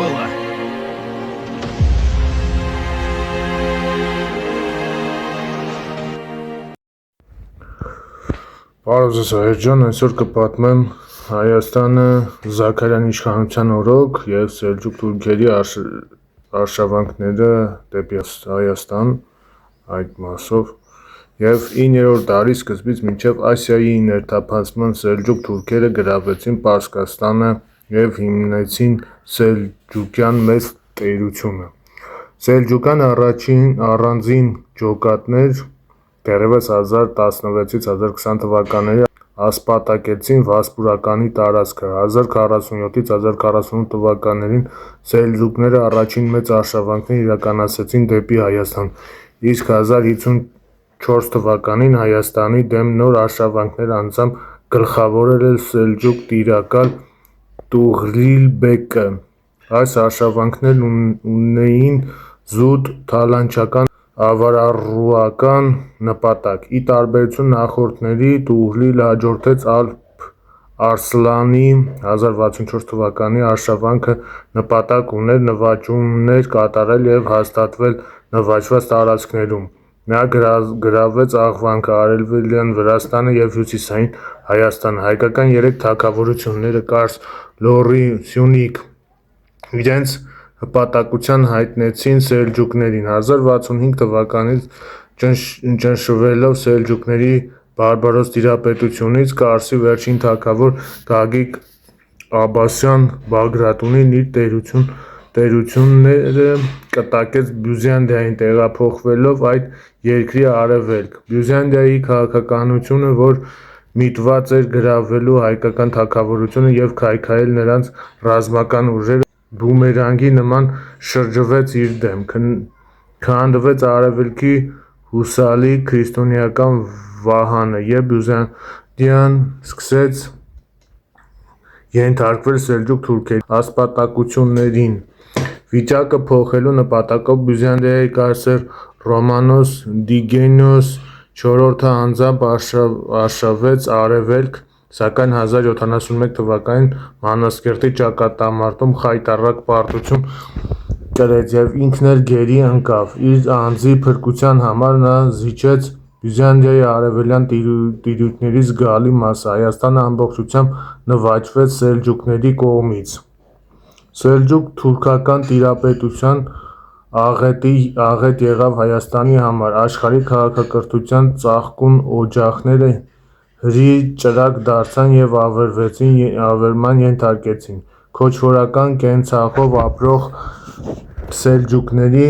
было. Պարոն Սահերջան, այսօր կպատմեմ Հայաստանը Զաքարյանի իշխանության օրոք և Սելջուկ թուրքերի արշավանքները դեպի Հայաստան այդ մասով և 9-րդ դարի սկզբից մինչև Ասիայի ներթափանցման Սելջուկ թուրքերը գրավեցին Պարսկաստանը և հիմնեցին Սելջուկյան մեծ տերությունը։ Սելջուկյան առանձին ջոկատներ դեռևս 1016-ից 1020 թվականների ասպատակեցին Վասպուրականի տարածքը։ 1047-ից 1048 թվականներին սելջուկները առաջին մեծ արշավանքներ իրականացրեցին դեպի Հայաստան, իսկ 1054 թվականին Հայաստանի դեմ նոր արշավանքներ անձամբ գլխավորել էր սելջուկ տիրակալ Տուղրիլ բեկը։ Այս արշավանքներն ունեին զուտ թալանչական ավարառուական նպատակ։ Ի տարբերություն նախորդների, Տուղրիլը հաջորդեց Ալփ Արսլանի 1064 թվականի արշավանքը նպատակ ուներ նվաճումներ կատարել և հաստատվել նվաճված տարածքներում։ Նա գրավեց Աղվանքը, Արևելյան Վրաստանը և Հյուսիսային Հայաստանը։ Հայկական երեք թագավորությունները՝ Կարս, Լոռի, Սյունիք, իրենց հպատակություն հայտնեցին սելջուկներին։ 1065 թվականին ճնշվելով սելջուկների բարբարոս տիրապետությունից, Կարսի վերջին թագավոր Գագիկ Աբբասյան Բագրատունին իր տերությունները կտակեց Բյուզանդիային, տեղափոխվելով այդ երկրի արևելք։ Բյուզանդիայի քաղաքականությունը, որ միտված էր գրավելու հայկական թագավորությունը և քայքայել նրանց ռազմական ուժերը, բումերանգի նման շրջվեց իր դեմ։ Քանդվեց արևելքի հուսալի քրիստոնեական վահանը, և Բյուզանդիան սկսեց ենթարկվել սելջուկ թուրքերի ասպատակություններին։ Վիճակը փոխելու նպատակով Բյուզանդիայի կայսր Ռոմանոս Դիգենոս IV-ը անձամբ արշավեց արևելք, սակայն 1071 թվականին Մանազկերտի ճակատամարտում խայտառակ պարտություն կրեց և ինքն էլ գերի ընկավ։ Իր անձի փրկության համար նա զիջեց Բյուզանդիայի արևելյան տիրույթների զգալի մասը։ Հայաստանը ամբողջությամբ նվաճվեց սելջուկների կողմից։ Սելջուկ-թուրքական տիրապետության աղետ եղավ Հայաստանի համար։ Աշխարհի քաղաքակրթության ծաղկուն օջախները հրի ճրագ դարձան և ավերման ենթարկվեցին։ Քոչվորական կենցաղով ապրող սելջուկները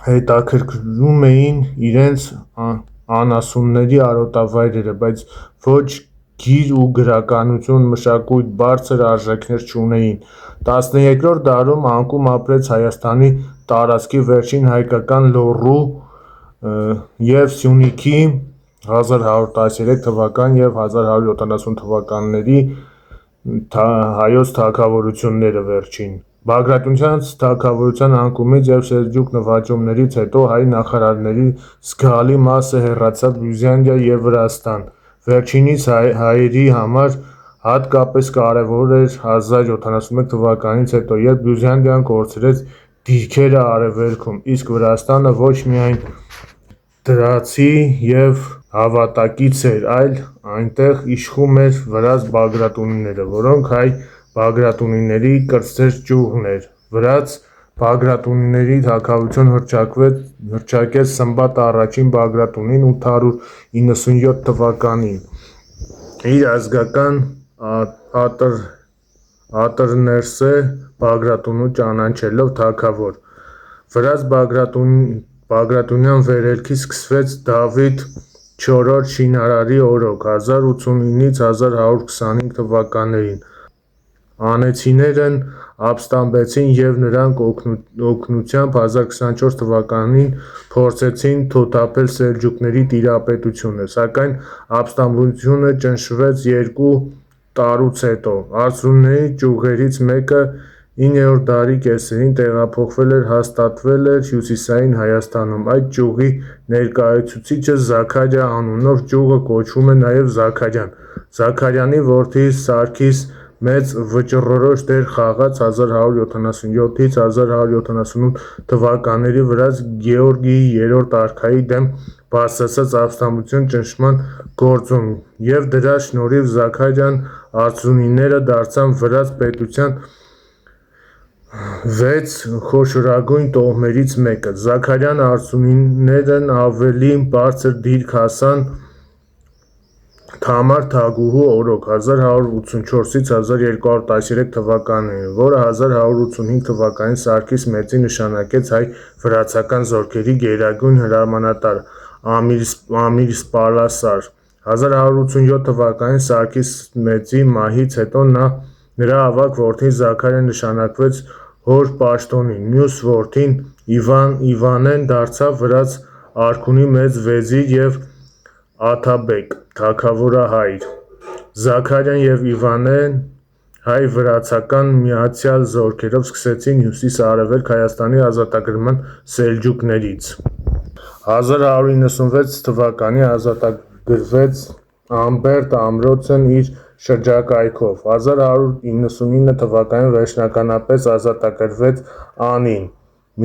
հետաքրքրում էին իրենց անասունների արոտավայրերը, բայց ոչ գիր ու գրականություն, մշակույթ, բարձր արժեքներ չունեին։ 13-րդ դարում անկում ապրեց Հայաստանի տարածքի վերջին հայկական Լոռու և Սյունիքի 1113 թվական և 1170 թվականների հայոց թագավորությունները վերջին։ Բագրատունյան թագավորության անկումից և սելջուկ նվաճումներից հետո հայ նախարարների զգալի մասը հեռացավ Բյուզանդիա և Վրաստան։ Վերջինիս հայերի համար հատկապես կարևոր էր 1071 թվականից հետո, երբ Բյուզանդիան կորցրեց դիրքերը արևելքում, իսկ Վրաստանը ոչ միայն դրացի և հավատակից էր, այլ այնտեղ իշխում էր վրաց Բագրատունիները, որոնք հայ Բագրատունիների կրտսեր ճյուղն էր։ Վրաց Բագրատունիների թագավորություն հռչակեց Սմբատ I Բագրատունին 897 թվականին, իր ազգական Ատրներսե Բագրատունու ճանաչելով թագավոր։ Վրաց Բագրատունյան վերելքի սկսվեց Դավիթ IV շինարարի օրոք 1089-ից 1125 թվականներին։ Անեծիներն ապստամբեցին և նրանց օգնությամբ 1024 թվականին փորձեցին թոթափել սելջուկների տիրապետությունը, սակայն ապստամբությունը ճնշվեց 2 տարուց հետո։ Արծրուների ճյուղերից մեկը 9-րդ դարի կեսերին տեղափոխվել և հաստատվել էր Հյուսիսային Հայաստանում։ Այդ ճյուղի ներկայացուցիչը Զաքարիա անունով ճյուղը կոչվում է նաև Զաքարյան։ Զաքարյանի որդի Սարգիս մեծ վճռորոշ դեր խաղաց 1177-ից 1178 թվականների վրա Գեորգիի երրորդ արքայի դեմ բարձրացած ապստամբություն ճնշման գործում, և դրա շնորհիվ Զաքարիան արծրունիները դարձան վրաց պետության 6 խոշորագույն տոհմերից մեկը։ Զաքարյան արծրունիներն ավելի բարձր դիրք հասան Թամար Թագուհու օրոք 1184-ից 1213 թվականներին, որը 1185 թվականին Սարգիս մեծին նշանակեց հայ-վրացական զորքերի գերագույն հրամանատար Ամիրսպալասար։ 1187 թվականին Սարգիս մեծի մահից հետո նրա ավագ որդին Զաքարիան նշանակվեց հոր պաշտոնին, մյուս որդին Իվանեն դարձավ վրաց արքունի մեծ վեզիր և Աթաբեկ թագավորահայր։ Զաքարիան և Իվանեն հայ-վրացական միացյալ զորքերով սկսեցին հյուսիս-արևելք Հայաստանի ազատագրման սելջուկներից։ 1196 թվականին ազատագրվեց Ամբերտ ամրոցն իր շրջակայքով։ 1199 թվականին վերջնականապես ազատագրվեց Անին։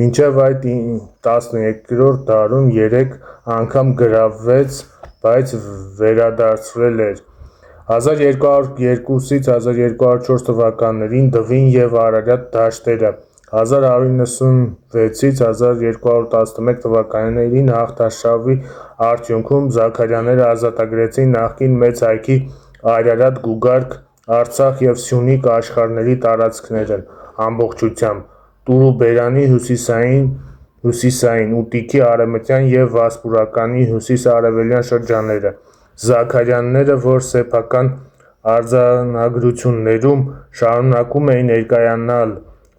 Մինչև այդ 13-րդ դարում 3 անգամ գրավվեց, բայց վերադարձրել էր։ 1202-ից 1204 թվականներին Դվին և Արարատ դաշտերը, 1196-ից 1211 թվականներին հաղթարշավի արդյունքում Զաքարյանները ազատագրեցին նախկին մեծ հայքի Արարատ, Գուգարք, Արցախ և Սյունիք աշխարհների տարածքներն ամբողջությամբ, Տուրուբերանի հյուսիսային, Ուտիքի արևմտյան և Վասպուրականի հյուսիս-արևելյան շրջանները։ Զաքարյանները, որ սեփական արձանագրություններում շարունակում էին ներկայանալ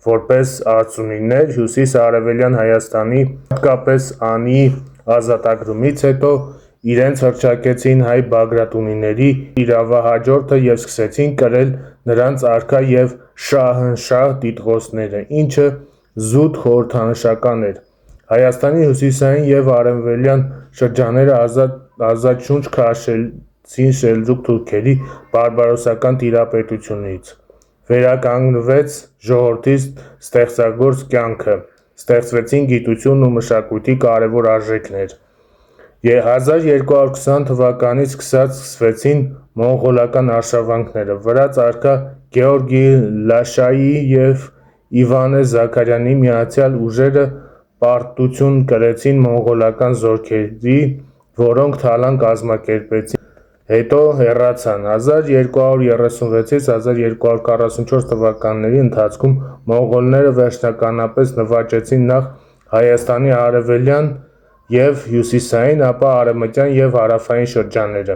որպես արծրունիներ, հյուսիս-արևելյան Հայաստանի, հատկապես Անիի ազատագրումից հետո իրենց հռչակեցին հայ բագրատունիների իրավահաջորդը և սկսեցին կրել նրանց արքա և շահնշահ տիտղոսները, ինչը զուտ խորհրդանշական էր։ Հայաստանի հյուսիսային և արևելյան շրջանները ազատ շունչ քաշեցին սելջուկ թուրքերի բարբարոսական տիրապետությունից։ Վերականգնվեց ժողովրդի ստեղծագործ կյանքը, ստեղծվեցին գիտությունն ու մշակույթի կարևոր արժեքներ։ 1220 թվականից սկսվեցին մոնղոլական արշավանքները։ Վրաց արքա Գեորգի Լաշայիի և Իվանե Զաքարյանի միացյալ ուժերը պարտություն կրեցին մոնղոլական զորքերի, որոնք թալան կազմակերպեցին, հետո հեռացան։ 1236-ից 1244 թվականների ընթացքում մոնղոլները վերջնականապես նվաճեցին նախ Հայաստանի արևելյան և հյուսիսային, ապա արևմտյան և հարավային շրջանները։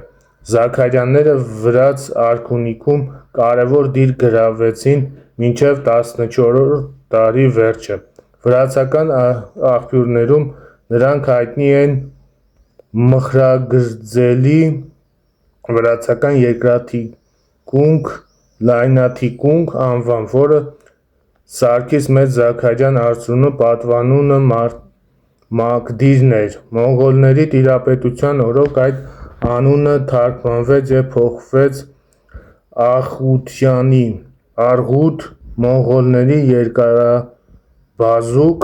Զաքարյանները վրաց արքունիքում կարևոր դիր գրավեցին մինչև 14-րդ դարի վերջը։ Վրացական աղբյուրներում նրանք հայտնի են Մխրագրձելի վրացական երկաթիկունք (լայնաթիկունք) անվամբ, որը Սարգիս մեծ Զաքարյան արծրունու պատվանունը մակդիրն էր։ Մոնղոլների տիրապետության օրոք այդ անունը թարգմանվեց և փոխվեց Աղղությանի (Արգուտ)։ Մոնղոլների երկարաբազուկ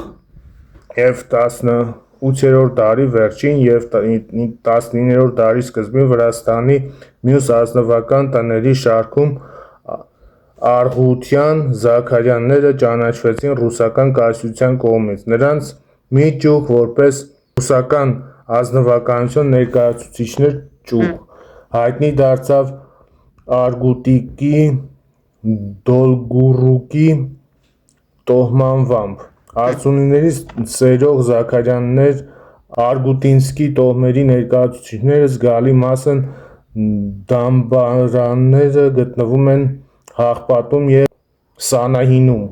և 18-րդ դարի վերջին և 19-րդ դարի սկզբին Վրաստանի մյուս ազնվական տների շարքում Արգուտյան Զաքարյանները ճանաչվեցին ռուսական կայսրության կողմից։ Նրանց մի ճյուղ որպես ռուսական ազնվականության ներկայացուցիչներ ճյուղ հայտնի դարձավ Արգուտիկի Դոլգոռուկի տոհմաբամբ։ Արծրունիներից սերող Զաքարյաններ արգուտինսկի տոհմերի ներկայացուցիչները զգալի մասն դամբարանները գտնվում են Հաղպատում և Սանահինում։